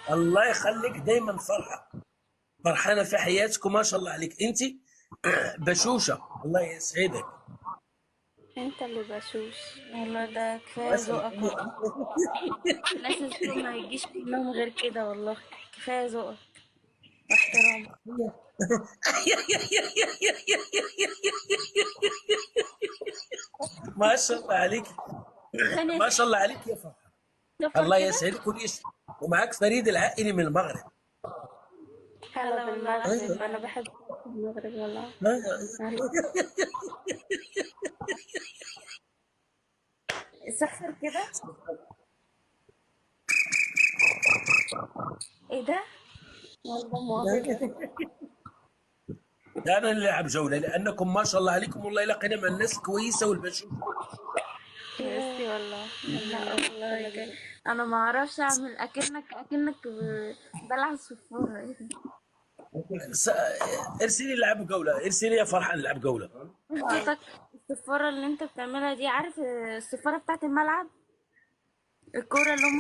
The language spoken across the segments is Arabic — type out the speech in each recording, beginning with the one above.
الله يخليك دايما فرحانه في حياتك، وما شاء الله عليك انت بشوشه. الله يسعدك. انت اللي بشوش. والله ده كفاية مثلا. ذوقك والله. الناس السوق ما يجيش منهم غير كده والله. كفاية ذوقك واحترامك. ما شاء الله عليك. ثانية ما شاء الله عليك يا فرحه. صفر الله كده. يسعدك ومعك فريد العائلي من المغرب. هلا بالمغرب، أيوة. انا بحب المغرب والله. أيوة. هلا. صفر كده. ايه ده؟ والله مؤاخذة. لا، انا نلعب جوله لانكم ما شاء الله عليكم، والله لقينا من الناس الكويسه والبشوش. ميرسي والله. لا والله انا ما اعرفش اعمل اكنك بلعب صفارة. ايه ده؟ س- ارسلي نلعب جوله، ارسلي يا فرحه نلعب جوله. صوتك. الصفارة اللي انت بتعملها دي، عارف الصفارة بتاعت الملعب، الكورة اللي هم.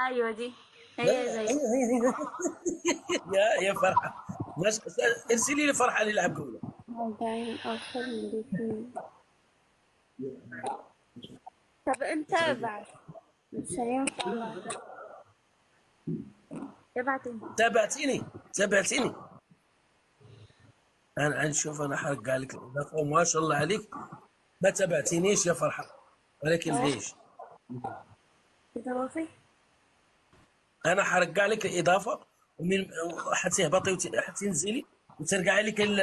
ايوه دي. لا، هي زي. يا فرحه. ارسلي لي فرحه نلعب جوله. 40 أكتر من الاتنين. طب انت ابعت. مش هينفع. ابعت انت. تابعتيني. انا نشوف، انا حرق لك الاضافه، وما شاء الله عليك. ما تابعتينيش يا فرحه، ولكن اهو. ليش؟ كده وافي. انا حرق لك الاضافه، ومن حتهبطي وحتنزلي وترجعي لك